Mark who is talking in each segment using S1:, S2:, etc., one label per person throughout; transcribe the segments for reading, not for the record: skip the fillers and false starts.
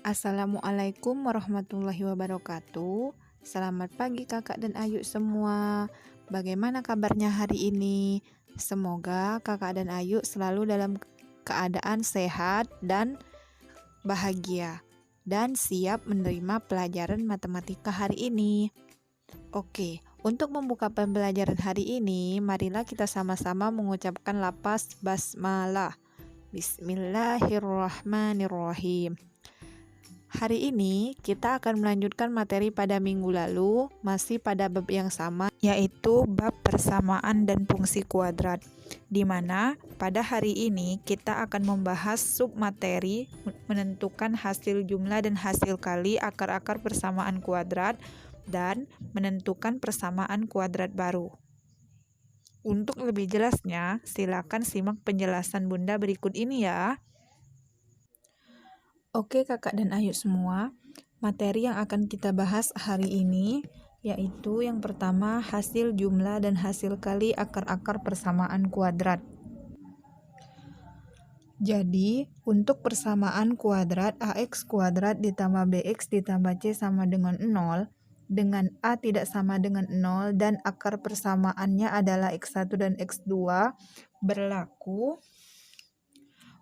S1: Assalamualaikum warahmatullahi wabarakatuh. Selamat pagi kakak dan Ayu semua. Bagaimana kabarnya hari ini? Semoga kakak dan Ayu selalu dalam keadaan sehat dan bahagia dan siap menerima pelajaran matematika hari ini. Oke, untuk membuka pembelajaran hari ini, marilah kita sama-sama mengucapkan lafaz basmalah. Bismillahirrahmanirrahim. Hari ini kita akan melanjutkan materi pada minggu lalu, masih pada bab yang sama, yaitu bab persamaan dan fungsi kuadrat, di mana pada hari ini kita akan membahas submateri menentukan hasil jumlah dan hasil kali akar-akar persamaan kuadrat dan menentukan persamaan kuadrat baru. Untuk lebih jelasnya, silakan simak penjelasan Bunda berikut ini ya. Oke kakak dan Ayu semua, materi yang akan kita bahas hari ini yaitu yang pertama hasil jumlah dan hasil kali akar-akar persamaan kuadrat. Jadi untuk persamaan kuadrat AX kuadrat ditambah BX ditambah C sama dengan 0 dengan A tidak sama dengan 0 dan akar persamaannya adalah X1 dan X2 berlaku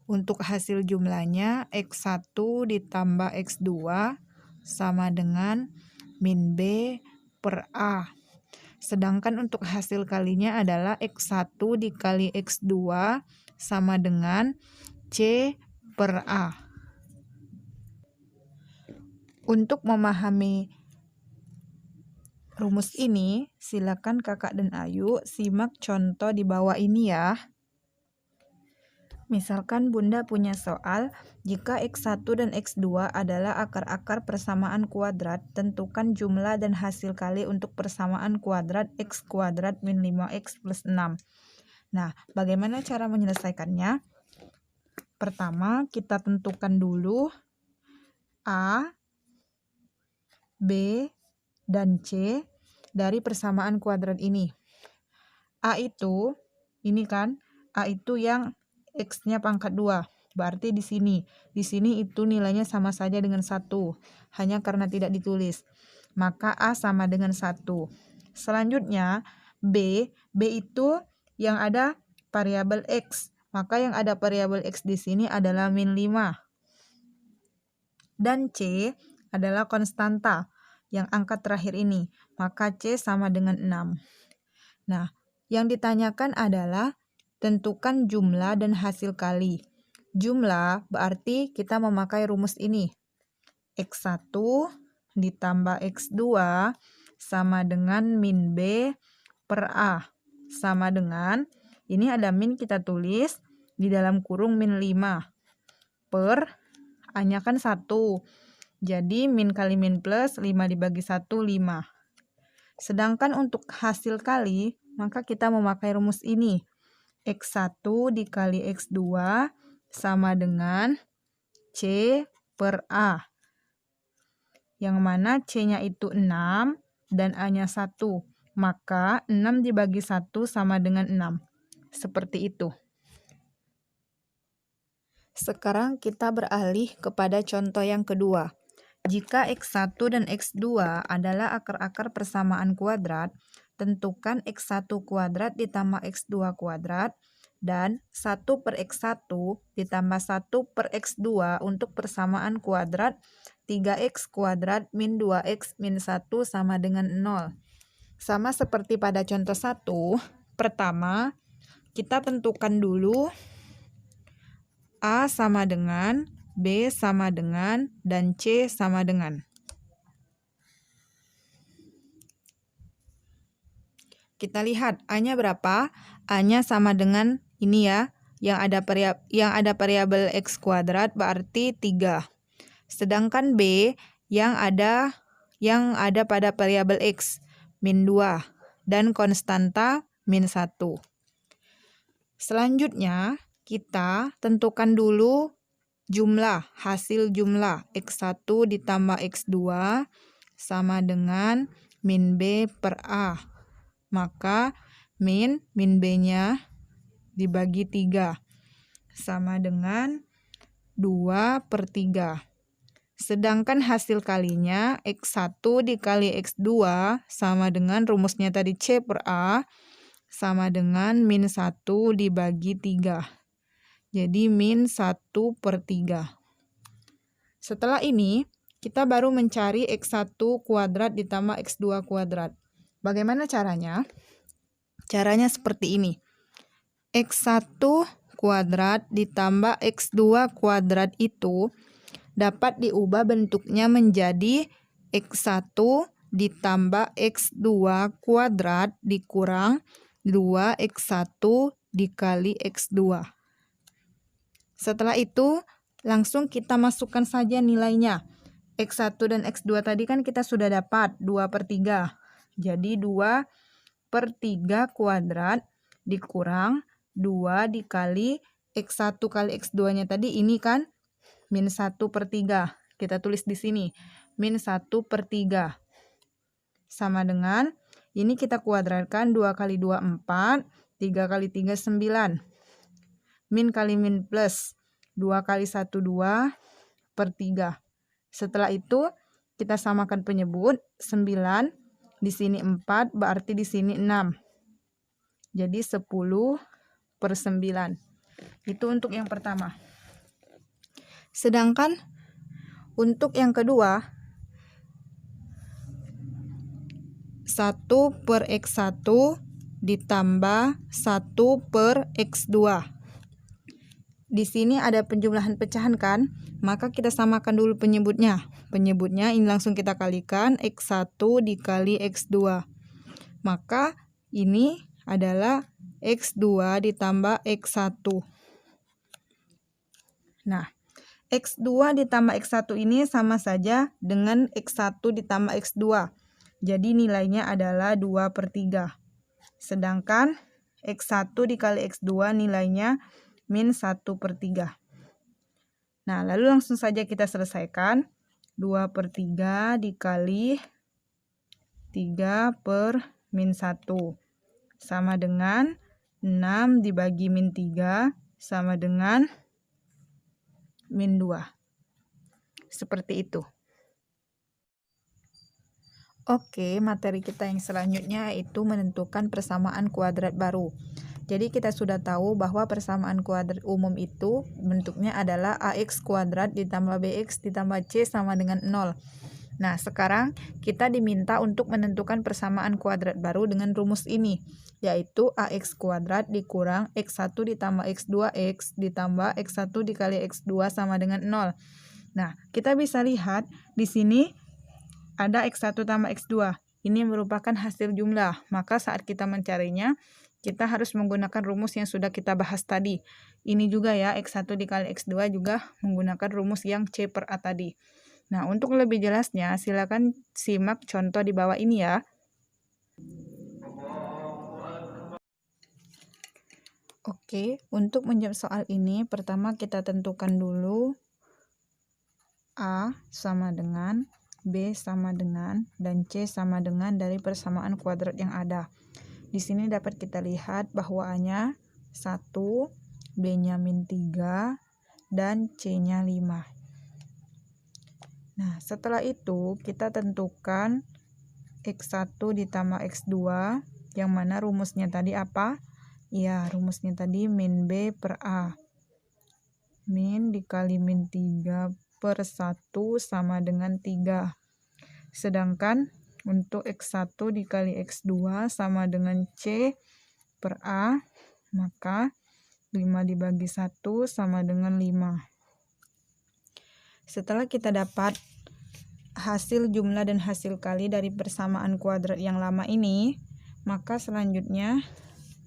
S1: untuk hasil jumlahnya X1 ditambah X2 sama dengan min B per A. Sedangkan untuk hasil kalinya adalah X1 dikali X2 sama dengan C per A. Untuk memahami rumus ini, silakan kakak dan Ayu simak contoh di bawah ini ya. Misalkan Bunda punya soal, jika X1 dan X2 adalah akar-akar persamaan kuadrat, tentukan jumlah dan hasil kali untuk persamaan kuadrat X kuadrat min 5X plus 6. Nah, bagaimana cara menyelesaikannya? Pertama, kita tentukan dulu A, B, dan C dari persamaan kuadrat ini. A itu, ini kan, A itu yang X-nya pangkat 2, berarti di sini itu nilainya sama saja dengan 1, hanya karena tidak ditulis. Maka A sama dengan 1. Selanjutnya, B itu yang ada variabel X, maka yang ada variabel X di sini adalah min 5. Dan C adalah konstanta, yang angka terakhir ini, maka C sama dengan 6. Nah, yang ditanyakan adalah tentukan jumlah dan hasil kali. Jumlah berarti kita memakai rumus ini. X1 ditambah X2 sama dengan min B per A. Sama dengan, ini ada min kita tulis di dalam kurung min 5. Per A-nya kan 1. Jadi min kali min plus 5 dibagi 1, 5. Sedangkan untuk hasil kali, maka kita memakai rumus ini. X1 dikali X2 sama dengan C per A. Yang mana C-nya itu 6 dan A-nya 1. Maka 6 dibagi 1 sama dengan 6. Seperti itu. Sekarang kita beralih kepada contoh yang kedua. Jika X1 dan X2 adalah akar-akar persamaan kuadrat, tentukan X1 kuadrat ditambah X2 kuadrat dan 1 per X1 ditambah 1 per X2 untuk persamaan kuadrat 3X kuadrat min 2X min 1 sama dengan 0. Sama seperti pada contoh 1, pertama kita tentukan dulu A sama dengan, B sama dengan, dan C sama dengan. Kita lihat A-nya berapa? A-nya sama dengan ini ya, yang ada variabel X kuadrat berarti 3. Sedangkan B yang ada pada variabel X min 2 dan konstanta min 1. Selanjutnya kita tentukan dulu jumlah, hasil jumlah X1 ditambah X2 sama dengan min B per A. Maka min B-nya dibagi 3 sama dengan 2 per 3. Sedangkan hasil kalinya X1 dikali X2 sama dengan rumusnya tadi C per A sama dengan min 1 dibagi 3. Jadi min 1 per 3. Setelah ini, kita baru mencari X1 kuadrat ditambah X2 kuadrat. Bagaimana caranya? Caranya seperti ini. X1 kuadrat ditambah X2 kuadrat itu dapat diubah bentuknya menjadi X1 ditambah X2 kuadrat dikurang 2X1 dikali X2. Setelah itu, langsung kita masukkan saja nilainya. X1 dan X2 tadi kan kita sudah dapat 2 per 3. Jadi 2 per 3 kuadrat dikurang 2 dikali X1 kali X2-nya tadi ini kan min 1 per 3. Kita tulis di sini. Min 1 per 3. Sama dengan, ini kita kuadratkan 2 kali 2, 4. 3 kali 3, 9. Min kali min plus. 2 kali 1, 2 per 3. Setelah itu, kita samakan penyebut. 9. Di sini 4, berarti di sini 6. Jadi 10 per 9. Itu untuk yang pertama. Sedangkan untuk yang kedua, 1 per X1 ditambah 1 per X2. Di sini ada penjumlahan pecahan kan? Maka kita samakan dulu penyebutnya. Penyebutnya ini langsung kita kalikan X1 dikali X2. Maka ini adalah X2 ditambah X1. Nah, X2 ditambah X1 ini sama saja dengan X1 ditambah X2. Jadi nilainya adalah 2 per 3. Sedangkan X1 dikali X2 nilainya min 1 per 3. Nah, lalu langsung saja kita selesaikan. 2 per 3 dikali 3 per min 1. Sama dengan 6 dibagi min 3 sama dengan min 2. Seperti itu. Oke, materi kita yang selanjutnya yaitu menentukan persamaan kuadrat baru. Jadi kita sudah tahu bahwa persamaan kuadrat umum itu bentuknya adalah AX kuadrat ditambah BX ditambah C sama dengan 0. Nah, sekarang kita diminta untuk menentukan persamaan kuadrat baru dengan rumus ini, yaitu AX kuadrat dikurang X1 ditambah X2X ditambah X1 dikali X2 sama dengan 0. Nah, kita bisa lihat di sini ada X1 tambah X2. Ini merupakan hasil jumlah. Maka saat kita mencarinya, kita harus menggunakan rumus yang sudah kita bahas tadi. Ini juga ya, X1 dikali X2 juga menggunakan rumus yang C per A tadi. Nah, untuk lebih jelasnya, silakan simak contoh di bawah ini ya. Oke, untuk menjawab soal ini, pertama kita tentukan dulu A sama dengan B sama dengan, dan C sama dengan dari persamaan kuadrat yang ada. Di sini dapat kita lihat bahwa A-nya 1, B-nya min 3, dan C-nya 5. Nah, setelah itu kita tentukan X1 ditambah X2, yang mana rumusnya tadi apa? Ya, rumusnya tadi min B per A. Min dikali min 3 per 1 sama dengan 3. Sedangkan untuk X1 dikali X2 sama dengan C per A, maka 5 dibagi 1 sama dengan 5. Setelah kita dapat hasil jumlah dan hasil kali dari persamaan kuadrat yang lama ini, maka selanjutnya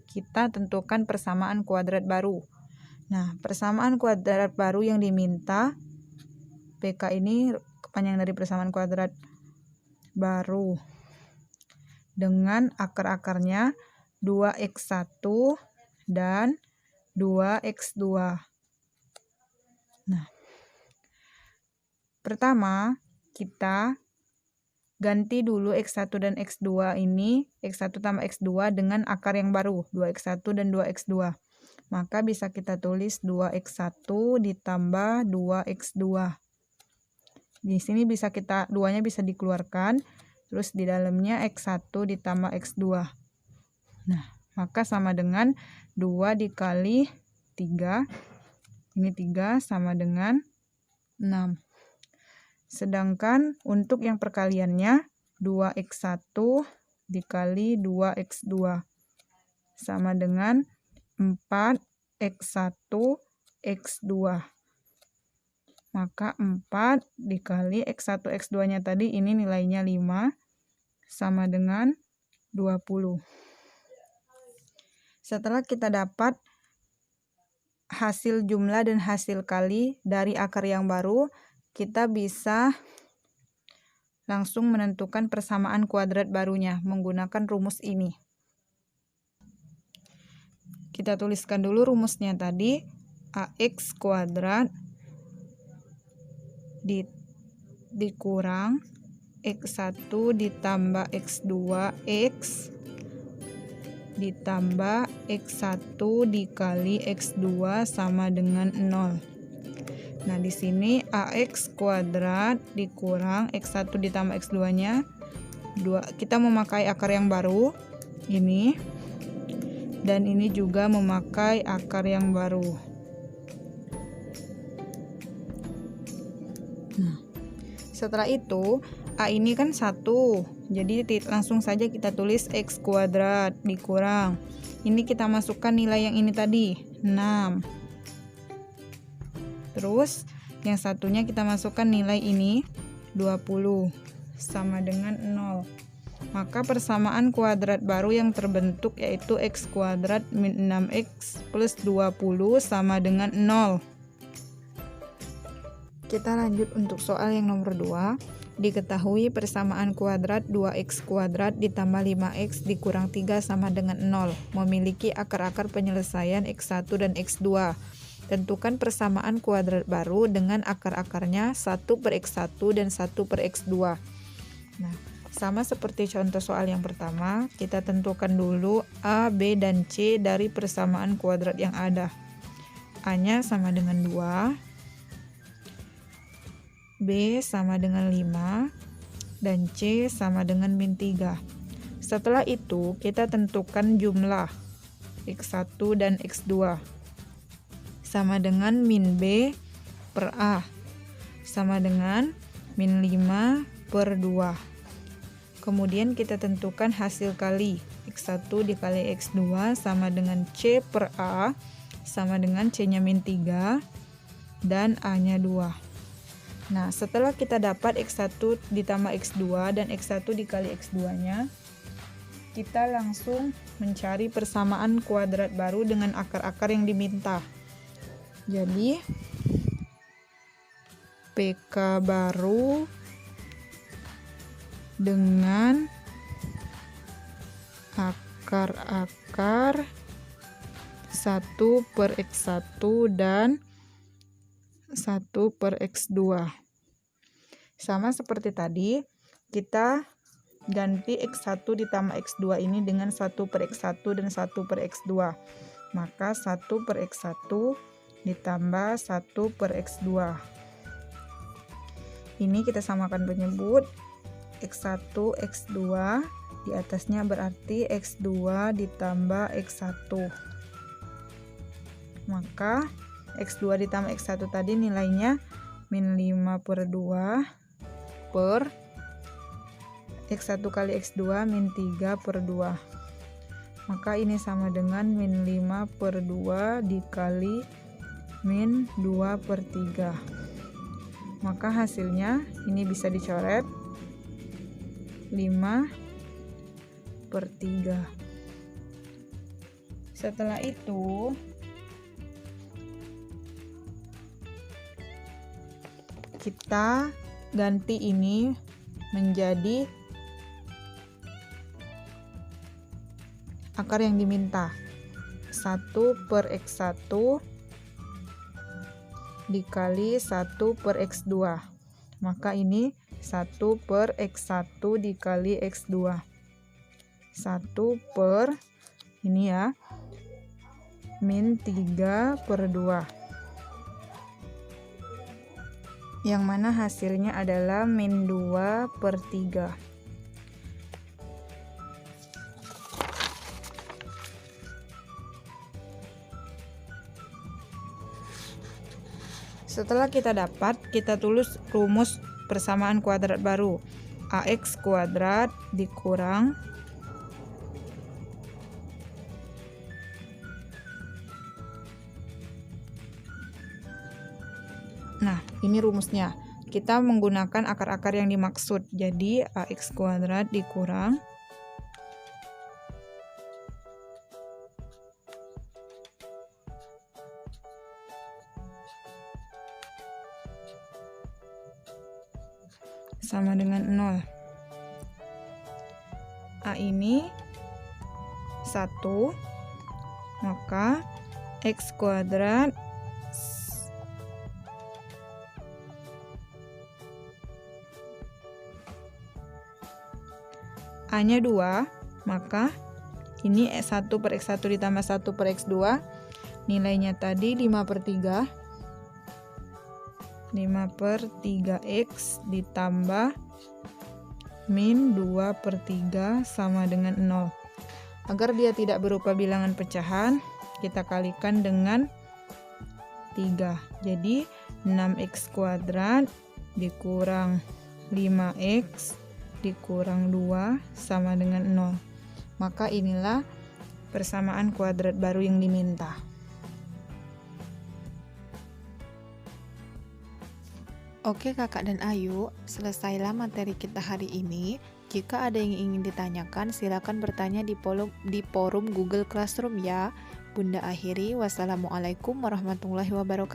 S1: kita tentukan persamaan kuadrat baru. Nah, persamaan kuadrat baru yang diminta, PK ini kepanjangan dari persamaan kuadrat baru, dengan akar-akarnya 2x1 dan 2x2. Nah, pertama kita ganti dulu X1 dan X2 ini, X1 tambah X2 dengan akar yang baru, 2x1 dan 2x2. Maka bisa kita tulis 2x1 ditambah 2x2. Di sini bisa duanya bisa dikeluarkan, terus di dalamnya X1 ditambah X2. Nah, maka sama dengan 2 dikali 3, ini 3 sama dengan 6. Sedangkan untuk yang perkaliannya 2X1 dikali 2X2 sama dengan 4X1 X2. Maka 4 dikali X1 X2-nya tadi, ini nilainya 5, sama dengan 20. Setelah kita dapat hasil jumlah dan hasil kali dari akar yang baru, kita bisa langsung menentukan persamaan kuadrat barunya menggunakan rumus ini. Kita tuliskan dulu rumusnya tadi, AX kuadrat dikurang X1 ditambah X2X ditambah X1 dikali X2 sama dengan 0. Nah, di sini AX kuadrat dikurang X1 ditambah X2-nya, kita memakai akar yang baru, ini, dan ini juga memakai akar yang baru. Nah, setelah itu, A ini kan 1, jadi langsung saja kita tulis X kuadrat dikurang. Ini kita masukkan nilai yang ini tadi, 6. Terus, yang satunya kita masukkan nilai ini, 20, sama dengan 0. Maka persamaan kuadrat baru yang terbentuk yaitu X kuadrat min 6X plus 20 sama dengan 0. Kita lanjut untuk soal yang nomor 2. Diketahui persamaan kuadrat 2X kuadrat ditambah 5X dikurang 3 sama dengan 0. Memiliki akar-akar penyelesaian X1 dan X2. Tentukan persamaan kuadrat baru dengan akar-akarnya 1/X1 dan 1/X2. Nah, sama seperti contoh soal yang pertama, kita tentukan dulu A, B, dan C dari persamaan kuadrat yang ada. A-nya sama dengan 2, B sama dengan 5, dan C sama dengan min 3. Setelah itu, kita tentukan jumlah X1 dan X2. Sama dengan min B per A, sama dengan min 5/2. Kemudian kita tentukan hasil kali, X1 dikali X2 sama dengan C per A, sama dengan C-nya min 3, dan A-nya 2. Nah, setelah kita dapat X1 ditambah X2 dan X1 dikali X2-nya, kita langsung mencari persamaan kuadrat baru dengan akar-akar yang diminta. Jadi, PK baru dengan akar-akar 1/X1 dan 1/X2. Sama seperti tadi, kita ganti X1 ditambah X2 ini dengan 1/X1 dan 1/X2. Maka 1/X1 ditambah 1/X2. Ini kita samakan penyebut X1, X2, di atasnya berarti X2 ditambah X1. Maka X2 ditambah X1 tadi nilainya min 5/2 per X1 kali X2 min 3/2. Maka ini sama dengan min 5/2 dikali min 2/3. Maka hasilnya ini bisa dicoret 5/3. Setelah itu kita ganti ini menjadi akar yang diminta, 1/X1 dikali 1/X2. Maka ini 1/X1 dikali X2. 1 ini ya, min 3/2. yang mana hasilnya adalah min 2/3. Setelah kita dapat, kita tulis rumus persamaan kuadrat baru. AX kuadrat dikurang Nah, ini rumusnya. Kita menggunakan akar-akar yang dimaksud. Jadi, AX kuadrat dikurang sama dengan 0. A ini 1, maka X kuadrat A-nya 2, maka ini 1/x1 ditambah 1/x2, nilainya tadi 5/3. 5/3x ditambah min 2/3 sama dengan 0. Agar dia tidak berupa bilangan pecahan, kita kalikan dengan 3. Jadi 6x kuadrat dikurang 5x dikurang 2 sama dengan 0. Maka inilah persamaan kuadrat baru yang diminta.
S2: Oke Kakak dan Ayu, selesailah materi kita hari ini. Jika ada yang ingin ditanyakan, silakan bertanya di forum Google Classroom ya. Bunda akhiri, wassalamualaikum warahmatullahi wabarakatuh.